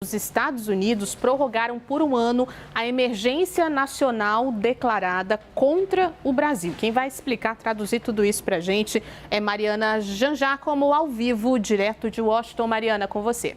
os Estados Unidos prorrogaram por um ano a emergência nacional declarada contra o Brasil. Quem vai explicar, traduzir tudo isso para a gente é Mariana Jangiacomo, ao vivo, direto de Washington. Mariana, com você.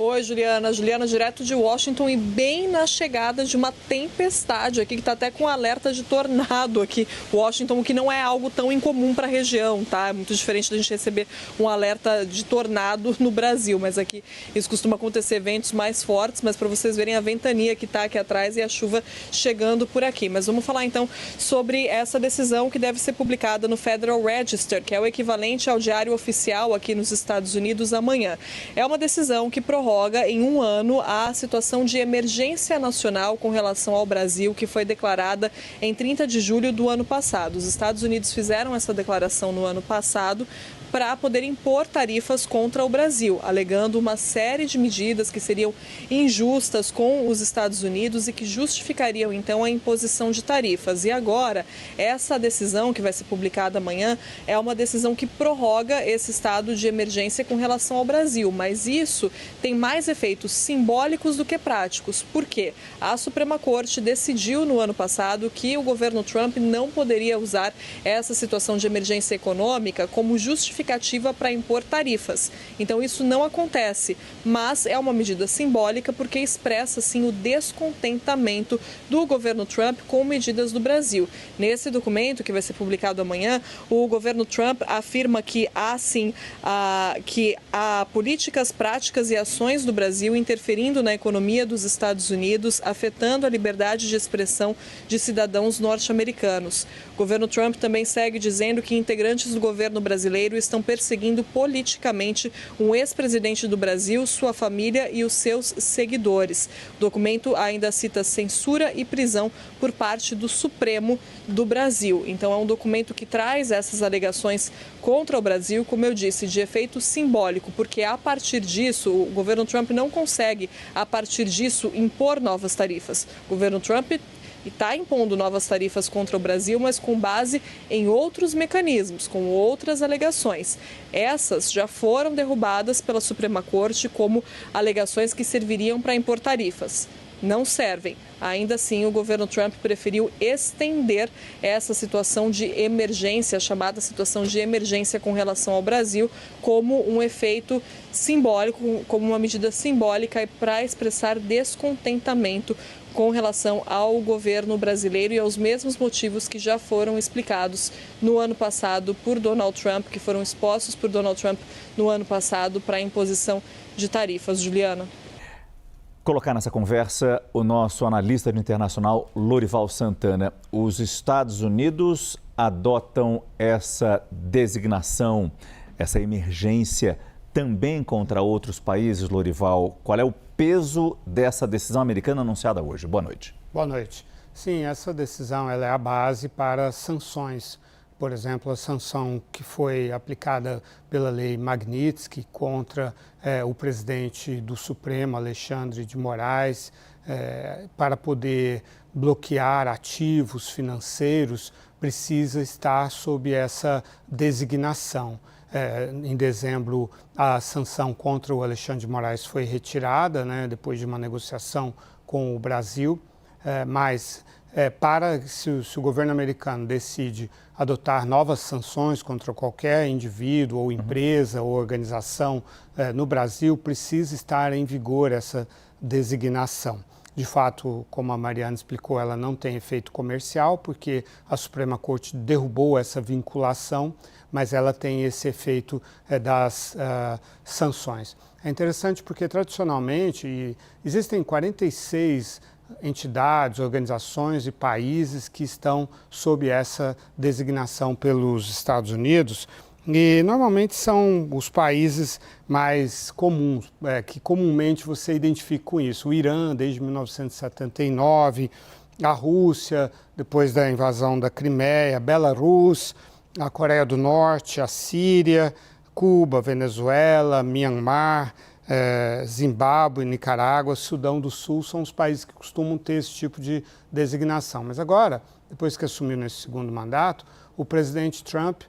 Oi, Juliana. Juliana, direto de Washington e bem na chegada de uma tempestade aqui, que está até com alerta de tornado aqui. Washington, o que não é algo tão incomum para a região, tá? É muito diferente da gente receber um alerta de tornado no Brasil, mas aqui isso costuma acontecer, ventos mais fortes, mas para vocês verem a ventania que está aqui atrás e a chuva chegando por aqui. Mas vamos falar então sobre essa decisão que deve ser publicada no Federal Register, que é o equivalente ao Diário Oficial aqui nos Estados Unidos amanhã. É uma decisão que prorroga em um ano a situação de emergência nacional com relação ao Brasil, que foi declarada em 30 de julho do ano passado. Os Estados Unidos fizeram essa declaração no ano passado para poder impor tarifas contra o Brasil, alegando uma série de medidas que seriam injustas com os Estados Unidos e que justificariam, então, a imposição de tarifas. E agora, essa decisão que vai ser publicada amanhã é uma decisão que prorroga esse estado de emergência com relação ao Brasil, mas isso tem mais efeitos simbólicos do que práticos. Por quê? A Suprema Corte decidiu no ano passado que o governo Trump não poderia usar essa situação de emergência econômica como justificativa para impor tarifas. Então isso não acontece, mas é uma medida simbólica porque expressa sim o descontentamento do governo Trump com medidas do Brasil. Nesse documento que vai ser publicado amanhã, o governo Trump afirma que há sim políticas, práticas e ações do Brasil interferindo na economia dos Estados Unidos, afetando a liberdade de expressão de cidadãos norte-americanos. O governo Trump também segue dizendo que integrantes do governo brasileiro estão perseguindo politicamente um ex-presidente do Brasil, sua família e os seus seguidores. O documento ainda cita censura e prisão por parte do Supremo do Brasil. Então é um documento que traz essas alegações contra o Brasil, como eu disse, de efeito simbólico, porque a partir disso, o governo Trump não consegue, a partir disso, impor novas tarifas. O governo Trump está impondo novas tarifas contra o Brasil, mas com base em outros mecanismos, com outras alegações. Essas já foram derrubadas pela Suprema Corte como alegações que serviriam para impor tarifas. Não servem. Ainda assim, o governo Trump preferiu estender essa situação de emergência, a chamada situação de emergência com relação ao Brasil, como um efeito simbólico, como uma medida simbólica para expressar descontentamento com relação ao governo brasileiro e aos mesmos motivos que já foram explicados no ano passado por Donald Trump, que foram expostos por Donald Trump no ano passado para a imposição de tarifas. Juliana. Colocar nessa conversa o nosso analista internacional Lorival Santana. Os Estados Unidos adotam essa designação, essa emergência também contra outros países, Lorival. Qual é o peso dessa decisão americana anunciada hoje? Boa noite. Boa noite. Sim, essa decisão ela é a base para sanções. Por exemplo, a sanção que foi aplicada pela lei Magnitsky contra o presidente do Supremo, Alexandre de Moraes, para poder bloquear ativos financeiros, precisa estar sob essa designação. Em dezembro, a sanção contra o Alexandre de Moraes foi retirada, né, depois de uma negociação com o Brasil, mas se o governo americano decide adotar novas sanções contra qualquer indivíduo ou empresa ou organização no Brasil, precisa estar em vigor essa designação. De fato, como a Mariana explicou, ela não tem efeito comercial, porque a Suprema Corte derrubou essa vinculação, mas ela tem esse efeito das sanções. É interessante porque, tradicionalmente, existem 46 entidades, organizações e países que estão sob essa designação pelos Estados Unidos. E normalmente são os países mais comuns, que comumente você identifica com isso. O Irã, desde 1979, a Rússia, depois da invasão da Crimeia, Belarus, a Coreia do Norte, a Síria, Cuba, Venezuela, Myanmar, Zimbábue, Nicarágua, Sudão do Sul, são os países que costumam ter esse tipo de designação. Mas agora, depois que assumiu nesse segundo mandato, o presidente Trump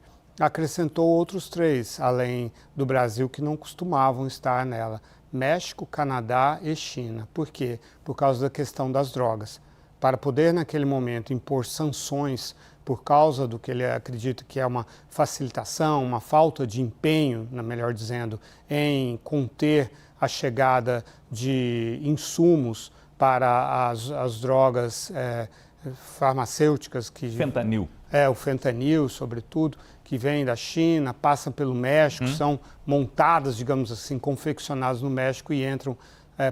acrescentou outros 3, além do Brasil, que não costumavam estar nela: México, Canadá e China. Por quê? Por causa da questão das drogas. Para poder, naquele momento, impor sanções por causa do que ele acredita que é uma facilitação, uma falta de empenho, melhor dizendo, em conter a chegada de insumos para as drogas farmacêuticas. Fentanil. O fentanil, sobretudo, que vem da China, passa pelo México, são montadas, digamos assim, confeccionadas no México e entram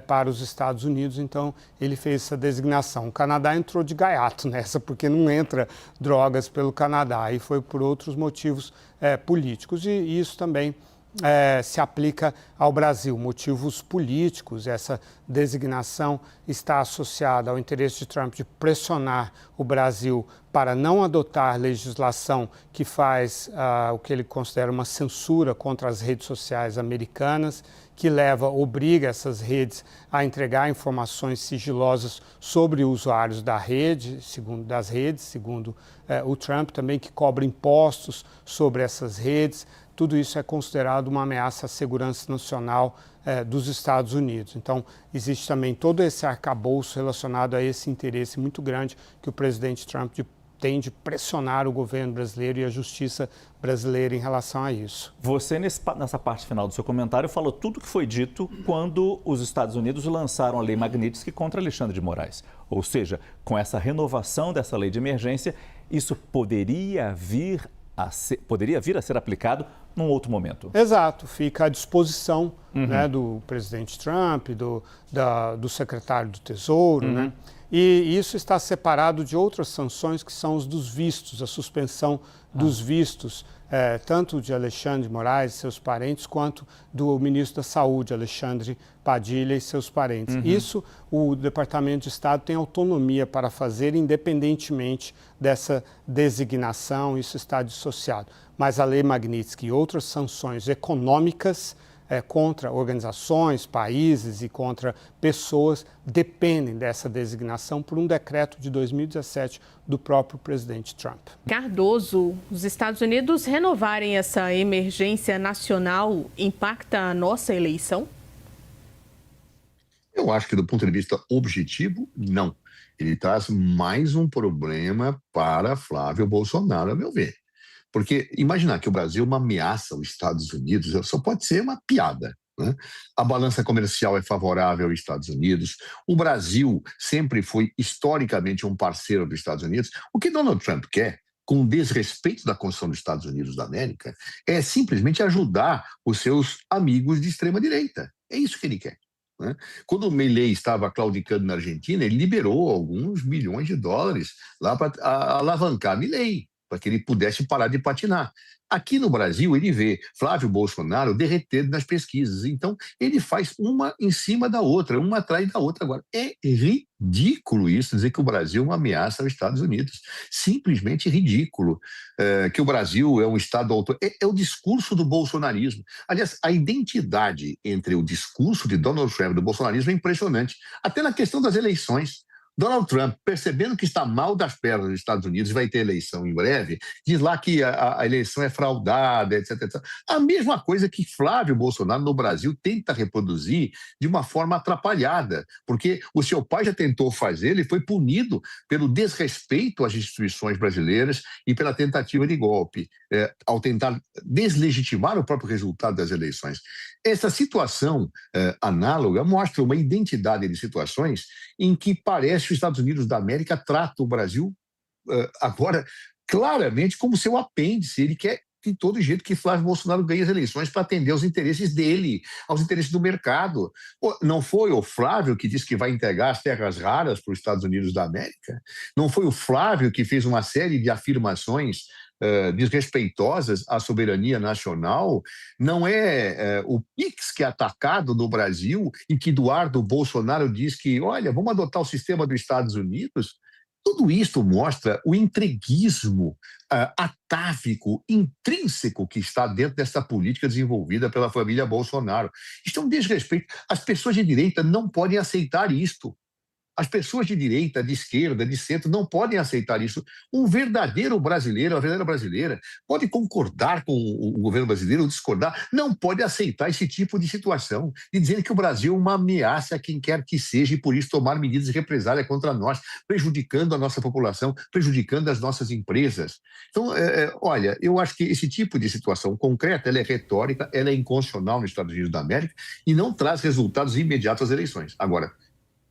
para os Estados Unidos. Então, ele fez essa designação. O Canadá entrou de gaiato nessa, porque não entra drogas pelo Canadá, e foi por outros motivos políticos. E isso também se aplica ao Brasil, motivos políticos. Essa designação está associada ao interesse de Trump de pressionar o Brasil para não adotar legislação que faz o que ele considera uma censura contra as redes sociais americanas, que obriga essas redes a entregar informações sigilosas sobre usuários das redes, segundo o Trump, também que cobra impostos sobre essas redes. Tudo isso é considerado uma ameaça à segurança nacional dos Estados Unidos. Então, existe também todo esse arcabouço relacionado a esse interesse muito grande que o presidente Trump tem de pressionar o governo brasileiro e a justiça brasileira em relação a isso. Você, nessa parte final do seu comentário, falou tudo o que foi dito quando os Estados Unidos lançaram a Lei Magnitsky contra Alexandre de Moraes. Ou seja, com essa renovação dessa lei de emergência, isso poderia vir a ser aplicado num outro momento. Exato, fica à disposição do presidente Trump, do secretário do Tesouro, E isso está separado de outras sanções, que são os dos vistos, a suspensão dos vistos, tanto de Alexandre de Moraes e seus parentes, quanto do ministro da Saúde, Alexandre Padilha, e seus parentes. Isso o Departamento de Estado tem autonomia para fazer, independentemente dessa designação. Isso está dissociado. Mas a Lei Magnitsky e outras sanções econômicas contra organizações, países e contra pessoas dependem dessa designação por um decreto de 2017 do próprio presidente Trump. Cardoso, os Estados Unidos renovarem essa emergência nacional impacta a nossa eleição? Eu acho que, do ponto de vista objetivo, não. Ele traz mais um problema para Flávio Bolsonaro, a meu ver. Porque imaginar que o Brasil é uma ameaça aos Estados Unidos só pode ser uma piada, né? A balança comercial é favorável aos Estados Unidos. O Brasil sempre foi historicamente um parceiro dos Estados Unidos. O que Donald Trump quer, com desrespeito da Constituição dos Estados Unidos da América, é simplesmente ajudar os seus amigos de extrema-direita. É isso que ele quer, né? Quando o Milei estava claudicando na Argentina, ele liberou alguns milhões de dólares lá para alavancar Milei, para que ele pudesse parar de patinar. Aqui no Brasil, ele vê Flávio Bolsonaro derretendo nas pesquisas. Então, ele faz uma em cima da outra, uma atrás da outra. Agora, é ridículo isso, dizer que o Brasil é uma ameaça aos Estados Unidos. Simplesmente ridículo. Que o Brasil é um Estado autoritário. É o discurso do bolsonarismo. Aliás, a identidade entre o discurso de Donald Trump e do bolsonarismo é impressionante. Até na questão das eleições. Donald Trump, percebendo que está mal das pernas dos Estados Unidos e vai ter eleição em breve, diz lá que a eleição é fraudada, etc, etc. A mesma coisa que Flávio Bolsonaro no Brasil tenta reproduzir de uma forma atrapalhada, porque o seu pai já tentou fazer, ele foi punido pelo desrespeito às instituições brasileiras e pela tentativa de golpe, ao tentar deslegitimar o próprio resultado das eleições. Essa situação análoga mostra uma identidade de situações em que parece que os Estados Unidos da América tratam o Brasil agora claramente como seu apêndice. Ele quer de todo jeito que Flávio Bolsonaro ganhe as eleições para atender aos interesses dele, aos interesses do mercado. Não foi o Flávio que disse que vai entregar as terras raras para os Estados Unidos da América? Não foi o Flávio que fez uma série de afirmações desrespeitosas à soberania nacional? Não é o PIX que é atacado no Brasil, em que Eduardo Bolsonaro diz que, olha, vamos adotar o sistema dos Estados Unidos? Tudo isso mostra o entreguismo atávico, intrínseco que está dentro dessa política desenvolvida pela família Bolsonaro. Isto é um desrespeito. As pessoas de direita não podem aceitar isto. As pessoas de direita, de esquerda, de centro não podem aceitar isso. Um verdadeiro brasileiro, uma verdadeira brasileira, pode concordar com o governo brasileiro ou discordar, não pode aceitar esse tipo de situação, de dizer que o Brasil é uma ameaça a quem quer que seja e por isso tomar medidas de represália contra nós, prejudicando a nossa população, prejudicando as nossas empresas. Então, olha, eu acho que esse tipo de situação concreta, ela é retórica, ela é inconstitucional nos Estados Unidos da América e não traz resultados imediatos às eleições. Agora,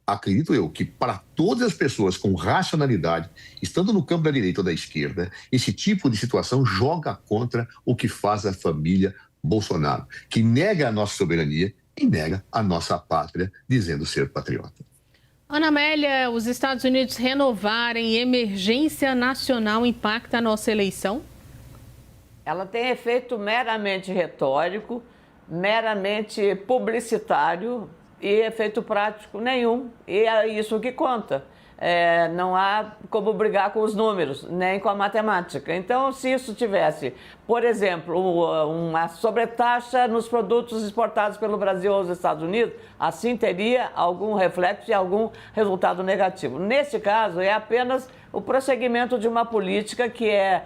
acredito eu que para todas as pessoas com racionalidade, estando no campo da direita ou da esquerda, esse tipo de situação joga contra o que faz a família Bolsonaro, que nega a nossa soberania e nega a nossa pátria, dizendo ser patriota. Ana Amélia, os Estados Unidos renovarem emergência nacional impacta a nossa eleição? Ela tem efeito meramente retórico, meramente publicitário e efeito prático nenhum. E é isso que conta. Não há como brigar com os números, nem com a matemática. Então, se isso tivesse, por exemplo, uma sobretaxa nos produtos exportados pelo Brasil aos Estados Unidos, assim teria algum reflexo e algum resultado negativo. Nesse caso, é apenas o prosseguimento de uma política que é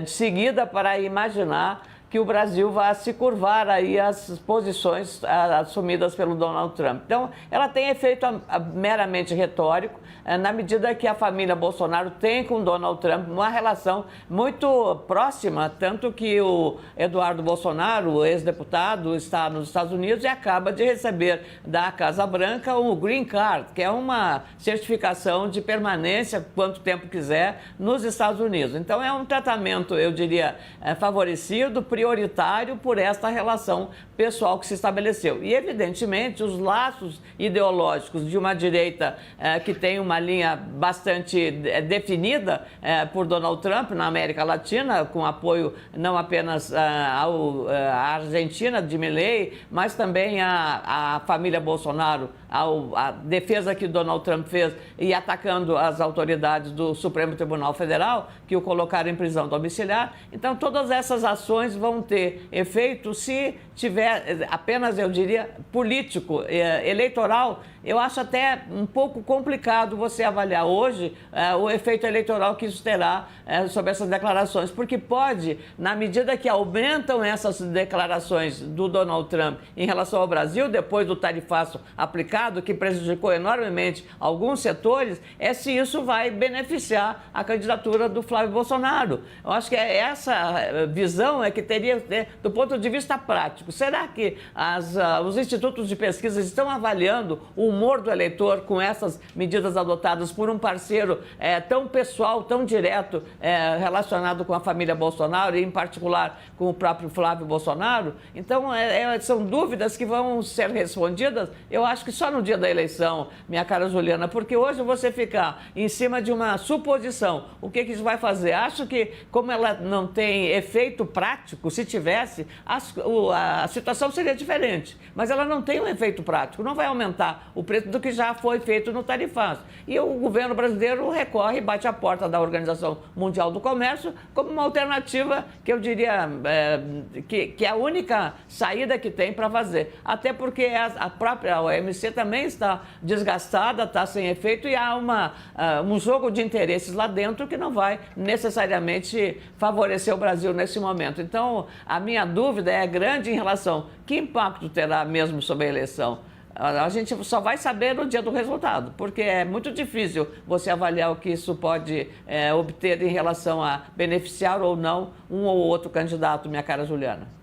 seguida para imaginar que o Brasil vai se curvar aí às posições assumidas pelo Donald Trump. Então, ela tem efeito meramente retórico, na medida que a família Bolsonaro tem com Donald Trump uma relação muito próxima, tanto que o Eduardo Bolsonaro, o ex-deputado, está nos Estados Unidos e acaba de receber da Casa Branca o Green Card, que é uma certificação de permanência, quanto tempo quiser, nos Estados Unidos. Então, é um tratamento, eu diria, favorecido, prioritário por esta relação pessoal que se estabeleceu. E, evidentemente, os laços ideológicos de uma direita que tem uma linha bastante definida por Donald Trump na América Latina, com apoio não apenas à Argentina de Milei, mas também à família Bolsonaro, a defesa que Donald Trump fez e atacando as autoridades do Supremo Tribunal Federal, que o colocaram em prisão domiciliar. Então, todas essas ações vão ter efeito se tiver apenas, eu diria, político, eleitoral. Eu acho até um pouco complicado você avaliar hoje o efeito eleitoral que isso terá sobre essas declarações, porque pode, na medida que aumentam essas declarações do Donald Trump em relação ao Brasil, depois do tarifaço aplicado, que prejudicou enormemente alguns setores, se isso vai beneficiar a candidatura do Flávio Bolsonaro. Eu acho que essa visão que teria, do ponto de vista prático. Será que os institutos de pesquisa estão avaliando o humor do eleitor com essas medidas adotadas por um parceiro tão pessoal, tão direto, relacionado com a família Bolsonaro e, em particular, com o próprio Flávio Bolsonaro? Então, são dúvidas que vão ser respondidas, eu acho que só no dia da eleição, minha cara Juliana, porque hoje você ficar em cima de uma suposição, o que isso vai fazer? Acho que, como ela não tem efeito prático, se tivesse, a situação seria diferente, mas ela não tem um efeito prático, não vai aumentar o preço do que já foi feito no tarifaço. E o governo brasileiro recorre e bate a porta da Organização Mundial do Comércio como uma alternativa que eu diria que é a única saída que tem para fazer. Até porque a própria OMC também está desgastada, está sem efeito e há um jogo de interesses lá dentro que não vai necessariamente favorecer o Brasil nesse momento. Então, a minha dúvida é grande em relação a que impacto terá mesmo sobre a eleição. A gente só vai saber no dia do resultado, porque é muito difícil você avaliar o que isso pode obter em relação a beneficiar ou não um ou outro candidato, minha cara Juliana.